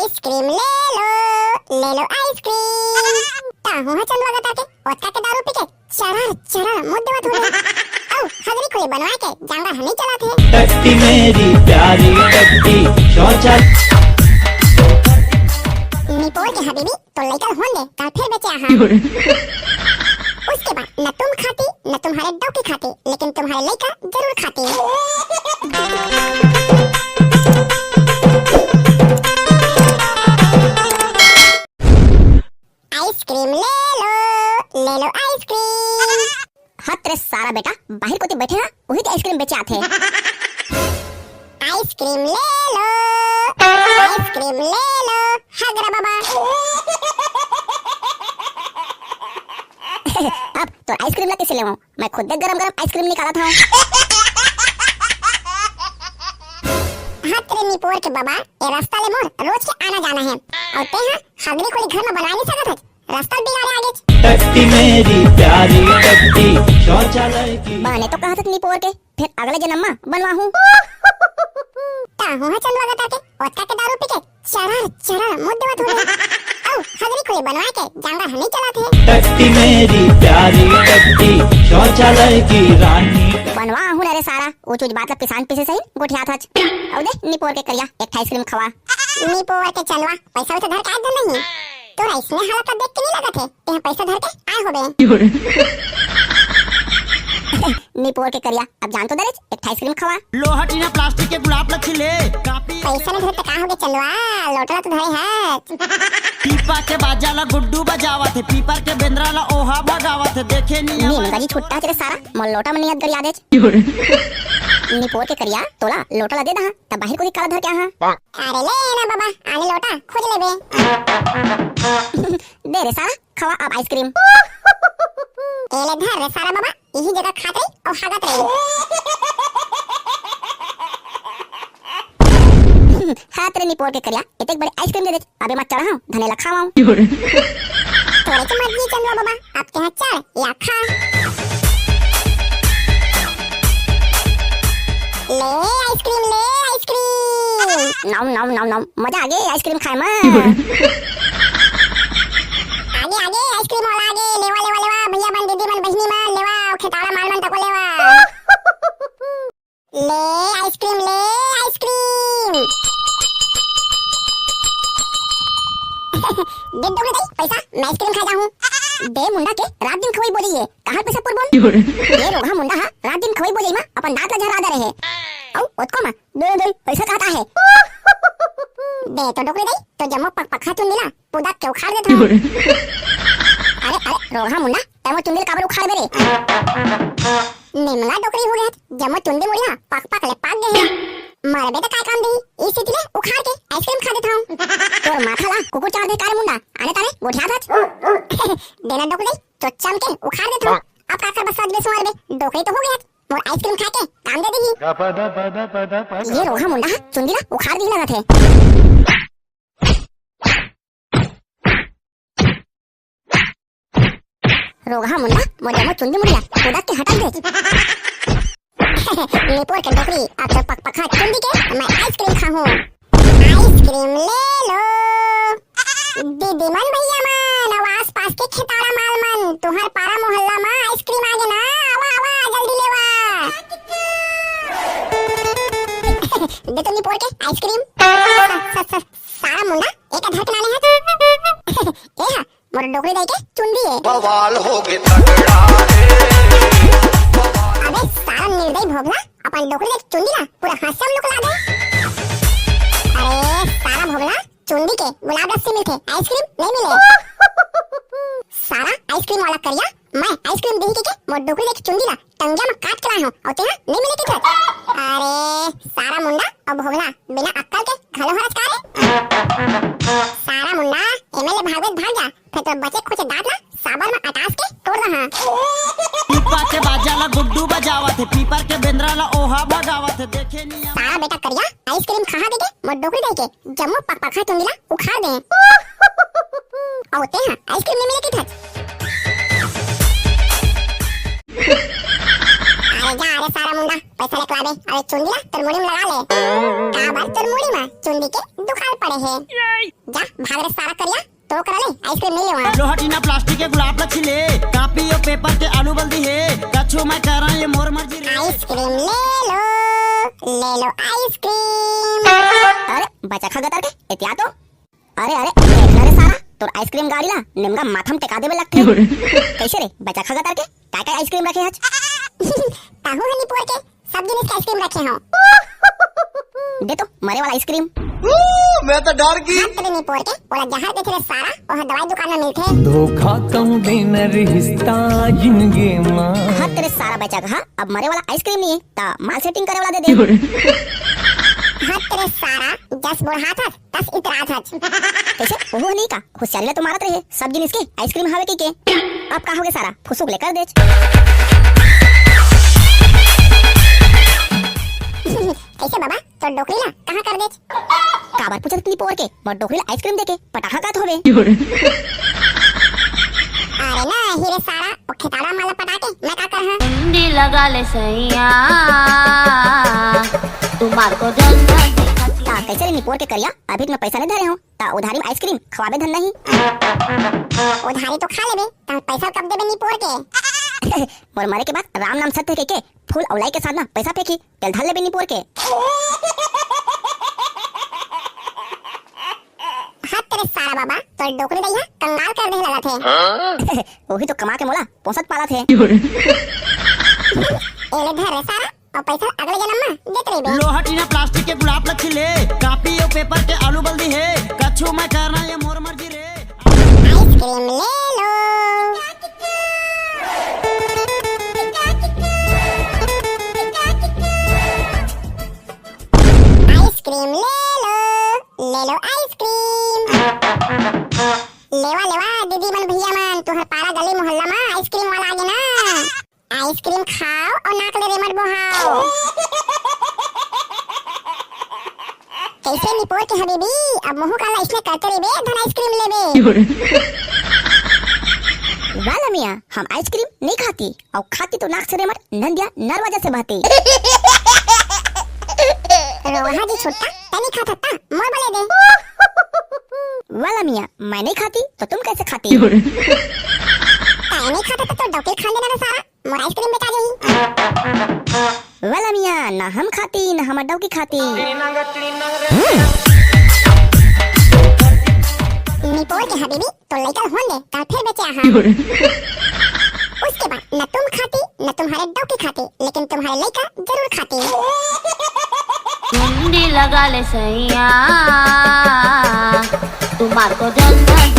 Ice cream ले लो ice cream ताहू हा चलवा गता के ओता के दारू पी के चरर चरर मुद्दे मत हो औ हजरी खोले बनवा के जांगा हनी चलाते हैं टट्टी मेरी प्यारी टट्टी शौचालय निपोल के हबीबी तो लेकर होंगे कल फिर बेचे आहा उसके बाद न तुम खाती न तुम्हारे डॉगी खाते लेकिन तुम्हारे लड़का जरूर खाते आइसक्रीम ले लो आइसक्रीम हाँ तेरे सारा बेटा बाहर को बैठे ना वही तो आइसक्रीम बेचे आते आइसक्रीम ले लो हगरा बाबा अब तो आइसक्रीम ला कैसे लेवाऊं मैं खुद गरम गरम आइसक्रीम निकाला था हाँ तेरे निपोर के बाबा ये रास्ता ले मोर रोज के आना जाना है और ते हाँ हगरी खोली घर में बना नहीं सकत है रास्ता बिगाड़े आगे टट्टी मेरी प्यारी टट्टी शौचालय की बने तो कहा था निपोर के फिर अगले जन्म में बनवा हूँ ताहू हा चलवा गता के ओता के दारू पी के चरर चरर मुद्दे मत हो औ हजरी खोले बनवा के जांगा हनी चलाते टट्टी मेरी प्यारी टट्टी शौचालय की रानी बनवा हूँ रे सारा वो चूज बात पिसान पीछे सही गोठिया था औ दे निपोर के करिया एक आइसक्रीम खवा निपोर के चलवा पैसा तो धर के आज नहीं तोरा इसमें हालत देख के नहीं लगा थे ते पैसा धर के आए होबे निपोर के करिया अब जान तो दरेज एक आइसक्रीम खवा लोहा टीना प्लास्टिक के गुलाब लखिले कापी पैसा नहीं धर तो का होगे चलवा लोटला तो धरे है पीपा के बाजा ला गुड्डू बजावा थे पीपर के बेंद्रा ला ओहा भगावा थे देखे नहीं नी गजी छुट्टा तेरे सारा मोल लोटा में नियत कर याद है निपोर के करिया तोला लोटा ला दे दहा तब बाहर को काला धर के आहा अरे ले ना बाबा आने लोटा खोज ले बे दे रे सारा खवा अब आइसक्रीम एले धर रे सारा बाबा यही जगह खात रही और हागत रही हाँ तेरे निपोर के करिया इतने बड़े आइसक्रीम दे दे अबे मत चढ़ाऊं धने ला खावाऊं थोड़े से मर्जी चंद्रा बाबा अब के चढ़ या खा ले आइसक्रीम नाम नाम नाम नाम मजा आ गया आइसक्रीम खाए में आगे आगे आइसक्रीम वाला आगे लेवा भैया बन दीदी बन बहनी मन लेवा खेताड़ा माल मन तको लेवा ले आइसक्रीम दे दो दे पैसा मैं आइसक्रीम खा जाऊं दे मुंडा के रात दिन खवई बोली है कहां पैसा पुर बोल ये रोगा मुंडा हा रात दिन खवई बोली मा अपन दांत ला झरा रहे औ ओतको मा दे पैसा खाता है दे तो डोकरी दे तो जमो पखा तुम मिला पुदा के उखाड़ देता हूं अरे रोगा मुंडा तमो चुंदिल काबर उखाड़ दे रे निमला डोकरी हो गया जमो चुंदी मुड़िया पक ले पाक गए मारे बेटा काय काम दी इस स्थिति में उखाड़ के आइसक्रीम खा देता हूं तोर माथा ला कुकुर चार दे कार मुंडा आने तारे गोठिया था देना डोकरी तो चम के उखाड़ देता हूं अब का कर बस साथ में सुमार बे डोकरी तो हो गया और आइसक्रीम खा के काम दे देगी ये रोगा मुंडा चुंदी ना उखाड़ दी लगा थे रोगा मुंडा मोजा मो चुंदी मुड़िया पुदा के हटा दे निपोर के डोकरी अब तो पखा चुंदी के मैं आइसक्रीम खाऊं आइसक्रीम ले लो दीदी मन भैया मन और आस पास के खेताड़ा माल मन तुम्हार पारा मोहल्ला में आइसक्रीम आ गए ना आवा जल्दी लेवा दे तो निपोर के आइसक्रीम सारा मुंडा एक धक नाले है ए हा मोर डोकरी दे के चुंदी है बवाल हो गए तगड़ा है अबे सारा निर्दयी भोगला अपन डोकरी दे चुंदी ना पूरा हाथ से हम लोग ला दे अरे सारा भोगला चुंदी के गुलाब रस से मिलते आइसक्रीम नहीं मिले सारा आइसक्रीम वाला करिया मैं आइसक्रीम दी के मोर डोकरी दे चुंदी ला टंगिया में काट के लाया हूं और तेरा नहीं मिले के अरे सारा मुंडा और भोगला बिना अक्कल के घलो हरस कारे सारा मुंडा एमएलए भाग जा फिर तो बचे कुछ दांत ना साबर में अटास के तोड़ रहा पीपा के बाजा ला गुड्डू बजावा थे पीपर के बेंद्रा ला ओहा भगावा थे देखे नहीं सारा बेटा करिया आइसक्रीम खा दे के मोर डोकरी दे के जम्मो पखा चुंगीला उखाड़ दे और ते हां आइसक्रीम नहीं मिले के था अरे सारा मुंडा पैसा निकला दे अरे चुंदी ना तर मुड़ी में लगा ले का बात तर मुड़ी में चुंदी के दुखाल पड़े हैं। जा भाग रे सारा करिया तो करा ले आइसक्रीम नहीं ले वहाँ। लोहा टीना प्लास्टिक के गुलाब लच्छिले कापी और पेपर के आलू बल्दी है कछु मैं कह रहा ये मोर मर्जी रे। आइसक्रीम ले लो आइसक्रीम। अरे बचा खा गतर के एतिया तो अरे देखना रे सारा तोर आइसक्रीम गाड़ी ला निमगा माथम टेका देवे लगते कैसे रे बचा खा गतर के काय आइसक्रीम रखे हज ताहू हनी पोर के सब जिनिस के आइसक्रीम रखे हो दे तो मरे वाला आइसक्रीम। मैं तो डर गई। हाथ तेरे नहीं पोर के बोला जहां देखे रे सारा वहां दवाई दुकान में मिलते। धोखा कम देना रिश्ता जिनगे मां। हाथ तेरे सारा बचा कहा अब मरे वाला आइसक्रीम नहीं है ता माल सेटिंग करे वाला दे दे। हाथ तेरे सारा 10 बोर हाथ हस 10 इतराज हज कैसे वो नहीं का होशियारी ला तो मारत रहे सब जिनिस के आइसक्रीम हावे के अब का होगे सारा फुसुक लेकर दे। कैसे बाबा तो डोकरी ला कहां कर दे काबर पूछत इतनी पोर के मोर डोकरी ला आइसक्रीम देके पटाखा का होवे। अरे ना हीरे सारा ओ खेताड़ा माला पटाके मैं का कर हां कुंडी लगा ले सैया तुम्हार को जन्नत दिखाती। ता कैसे रे निपोर के करिया अभी मैं पैसा नहीं धरे हूं ता उधारी में आइसक्रीम खवाबे धन नहीं। उधारी तो खा लेबे ता पैसा कब देबे निपोर के मोर मरे के बाद राम नाम सत्य के फूल औलाई के साथ ना पैसा फेंकी तेल धर लेबे निपोर के। हाथ तेरे सारा बाबा तो डोकरी दैया कंगाल कर दे लगा थे वही तो कमा के मोला पोसत पाला थे। एले धर रे सारा और पैसा अगले जन्म में देते रहिबे। लोहा टीना प्लास्टिक के गुलाब लच्छिले कापी और पेपर के आलू बल्दी है कछु मैं कह रहा ये मोर मर्जी रे। आइसक्रीम ले लो आइसक्रीम ले लो आइसक्रीम। लेवा दीदी मन भैया मन तुहर पारा गली मोहल्ला में आइसक्रीम वाला आगे ना आइसक्रीम खाओ और नाक ले रे मत बहाओ। कैसे निपोर के हबीबी अब मुंह काला इसने करते रे बे धन आइसक्रीम लेबे। वाला मियां हम आइसक्रीम नहीं खाती और खाती तो नाक से रे मत नंदिया नरवाजा से बहती। रोहा जी छोटा तनी खाता ता मोर बोले दे। वाला मियां मैं नहीं खाती तो तुम कैसे खाती? नहीं खाता तो डॉक्टर खा लेना सारा मोर आइसक्रीम बेचा जाई। वाला मियां ना हम खाती ना हम डॉक्टर खाती। निपोर के हबीबी तो लेकर होंगे ता फिर बेचे आहा। उसके बाद न तुम खाती न तुम्हारे डॉक्टर खाती लेकिन तुम्हारे लड़का जरूर खाती। कुंडी लगा ले सैया तुम्हार को जन्नत